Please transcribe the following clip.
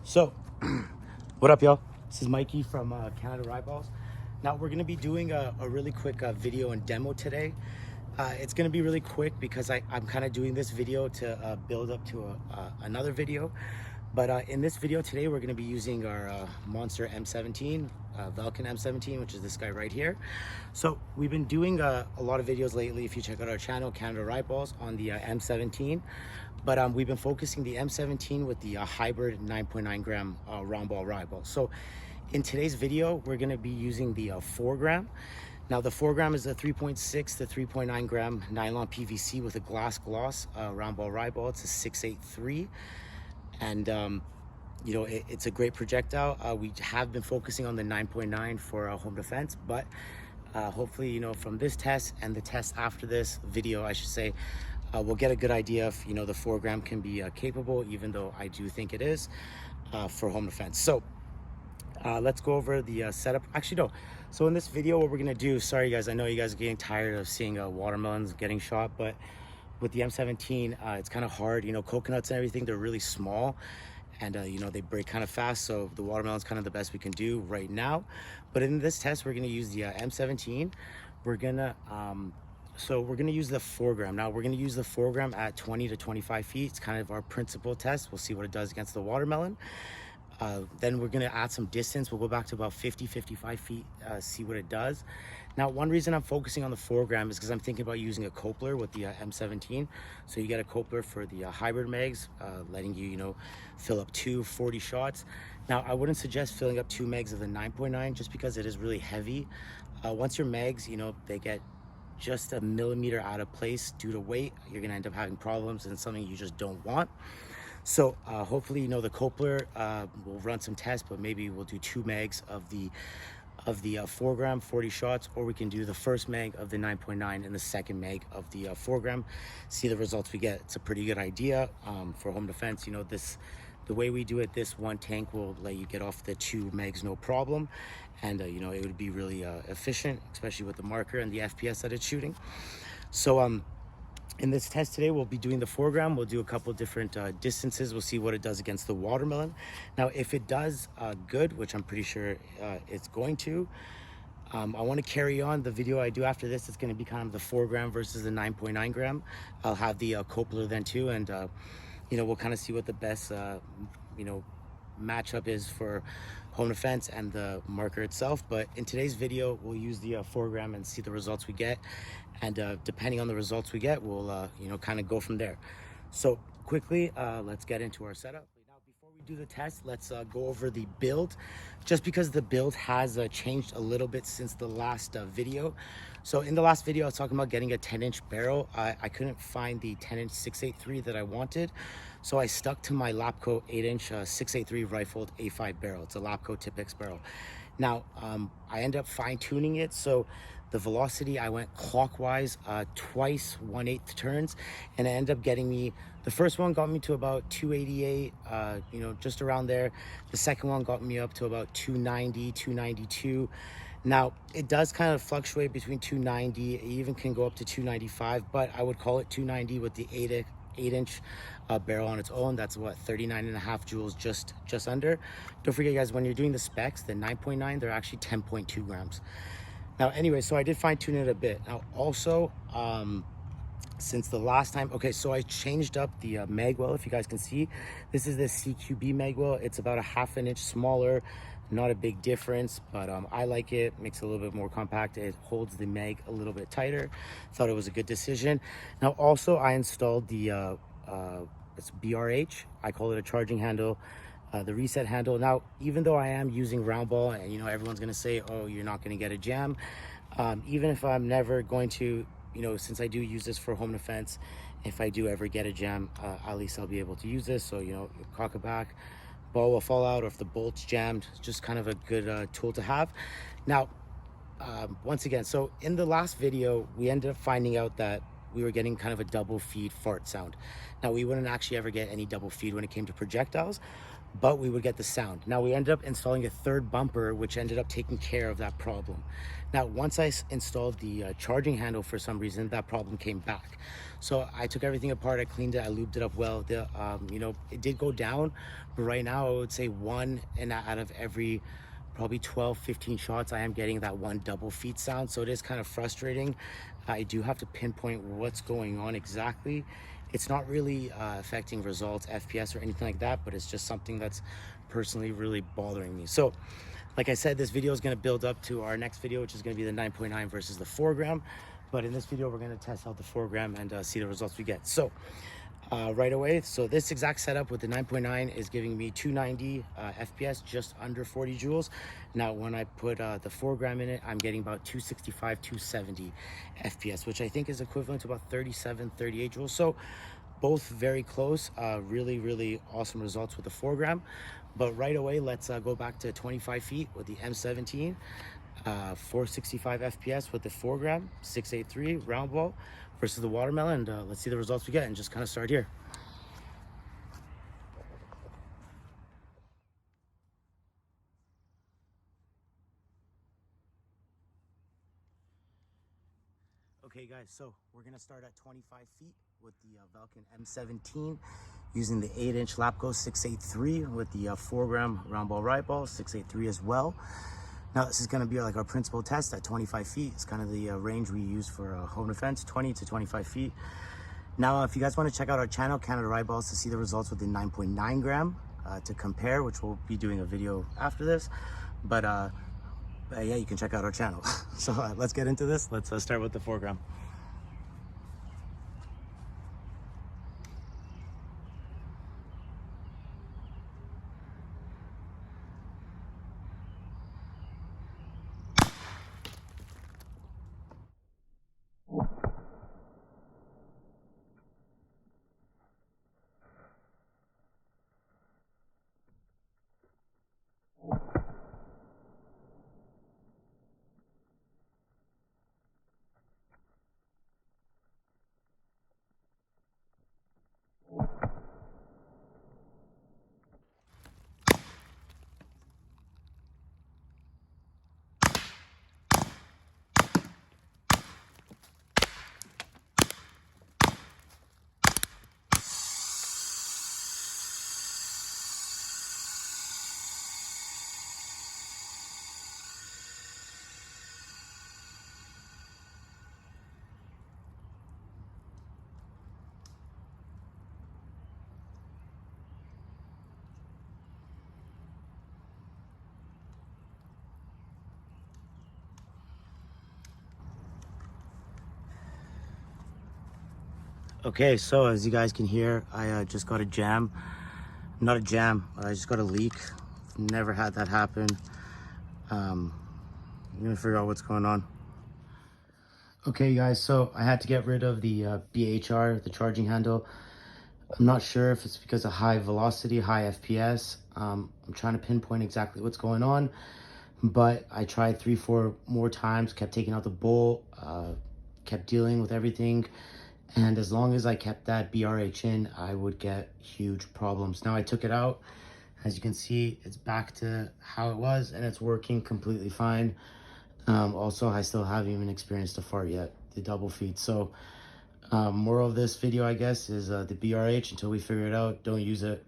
So, what up, y'all? This is Mikey from Canada Riot Balls. Now, we're going to be doing a really quick video and demo today. It's going to be really quick because I'm kind of doing this video to build up to another video. But in this video today, we're going to be using our monster M17, Valken M17, which is this guy right here. So we've been doing a lot of videos lately. If you check out our channel, Canada Riot Balls, on the M17. But we've been focusing the M17 with the hybrid 9.9 gram round ball riot ball. So in today's video, we're going to be using the 4 gram. Now the 4 gram is a 3.6 to 3.9 gram nylon PVC with a glass gloss round ball riot ball. It's a 683. And you know, it's a great projectile. We have been focusing on the 9.9 for home defense, but hopefully, you know, from this test and the test after this video, I should say, we'll get a good idea if, you know, the 4 gram can be capable, even though I do think it is for home defense. So let's go over the setup. Actually, no. So in this video, what we're gonna do, sorry guys, I know you guys are getting tired of seeing watermelons getting shot, but with the M17, it's kind of hard. You know, coconuts and everything, they're really small, and you know, they break kind of fast. So the watermelon's kind of the best we can do right now. But in this test, we're gonna use the M17. We're gonna use the 4 gram. Now we're gonna use the 4 gram at 20 to 25 feet. It's kind of our principal test. We'll see what it does against the watermelon. Then we're gonna add some distance. We'll go back to about 50, 55 feet, see what it does. Now, one reason I'm focusing on the 4 gram is because I'm thinking about using a coupler with the M17. So you get a coupler for the hybrid mags, letting you, you know, fill up 40 shots. Now, I wouldn't suggest filling up 2 mags of the 9.9 just because it is really heavy. Once your mags, you know, they get just a millimeter out of place due to weight, you're gonna end up having problems, and it's something you just don't want. So hopefully, you know, the coupler, we'll run some tests, but maybe we'll do 2 mags of the 4 gram, 40 shots, or we can do the first mag of the 9.9 and the second mag of the 4 gram, see the results we get. It's a pretty good idea for home defense. You know, the way we do it, this one tank will let you get off the 2 mags no problem, and you know, it would be really efficient, especially with the marker and the FPS that it's shooting. So in this test today, we'll be doing the 4 gram. We'll do a couple different distances. We'll see what it does against the watermelon. Now, if it does good, which I'm pretty sure it's going to, I want to carry on the video I do after this. It's going to be kind of the 4 gram versus the 9.9 gram. I'll have the coupler then too, and you know, we'll kind of see what the best you know, matchup is for home defense and the marker itself. But in today's video, we'll use the 4 gram and see the results we get, and depending on the results we get, we'll you know, kind of go from there. So quickly, let's get into our setup. Now, before we do the test, let's go over the build, just because the build has changed a little bit since the last video. So in the last video, I was talking about getting a 10-inch barrel. I couldn't find the 10-inch 683 that I wanted, so I stuck to my Lapco 8-inch 683 rifled A5 barrel. It's a Lapco Tipex barrel. Now, I ended up fine-tuning it, so the velocity, I went clockwise twice 1/8 turns, and it ended up getting me, the first one got me to about 288, you know, just around there. The second one got me up to about 290, 292. Now, it does kind of fluctuate between 290, it even can go up to 295, but I would call it 290 with the 8-inch barrel on its own. That's what, 39.5 joules, just under. Don't forget, guys, when you're doing the specs, the 9.9, they're actually 10.2 grams. Now, anyway, so I did fine tune it a bit. Now, also, since the last time, okay, so I changed up the mag well. If you guys can see, this is the CQB mag well. It's about a 1/2 inch smaller, not a big difference, but I like it. Makes it a little bit more compact. It holds the mag a little bit tighter. Thought it was a good decision. Now, also, I installed the it's BRH. I call it a charging handle. The reset handle. Now, even though I am using round ball, and you know, everyone's gonna say, oh, you're not gonna get a jam, even if I'm never going to, you know, since I do use this for home defense, if I do ever get a jam, at least I'll be able to use this. So, you know, cock it back, ball will fall out, or if the bolt's jammed, it's just kind of a good tool to have. Now, once again, so in the last video, we ended up finding out that we were getting kind of a double feed fart sound. Now, we wouldn't actually ever get any double feed when it came to projectiles, but we would get the sound. Now we ended up installing a third bumper, which ended up taking care of that problem. Now, once I installed the charging handle, for some reason, that problem came back. So I took everything apart, I cleaned it, I lubed it up well. It did go down, but right now I would say one and out of every probably 12-15 shots I am getting that one double feed sound. So it is kind of frustrating. I do have to pinpoint what's going on exactly. It's not really affecting results, FPS or anything like that, but it's just something that's personally really bothering me. So like I said, this video is going to build up to our next video, which is going to be the 9.9 versus the 4 gram. But in this video, we're going to test out the 4 gram and see the results we get. So right away, so this exact setup with the 9.9 is giving me 290 FPS, just under 40 joules. Now, when I put the 4 gram in it, I'm getting about 265, 270 FPS, which I think is equivalent to about 37, 38 joules. So both very close. Really, really awesome results with the 4 gram. But right away, let's go back to 25 feet with the M17, 465 FPS with the 4 gram, 683 round ball versus the watermelon. And let's see the results we get and just kind of start here. Okay guys, so we're gonna start at 25 feet with the Valken M17 using the 8-inch Lapco 683 with the 4 gram round ball Riot Ball 683 as well. Now this is gonna be like our principal test at 25 feet. It's kind of the range we use for home defense, 20 to 25 feet. Now, if you guys wanna check out our channel, Canada Riot Balls, to see the results with the 9.9 gram to compare, which we'll be doing a video after this. But yeah, you can check out our channel. So let's get into this. Let's start with the 4 gram. Okay, so as you guys can hear, I just got a jam. Not a jam, I just got a leak. Never had that happen. I'm gonna figure out what's going on. Okay guys, so I had to get rid of the BHR, the charging handle. I'm not sure if it's because of high velocity, high FPS. I'm trying to pinpoint exactly what's going on, but I tried 3-4 more times, kept taking out the bolt, kept dealing with everything. And as long as I kept that BRH in, I would get huge problems. Now I took it out. As you can see, it's back to how it was and it's working completely fine. Also, I still haven't even experienced a fart yet, the double feed. So moral of this video, I guess, is the BRH, until we figure it out, don't use it.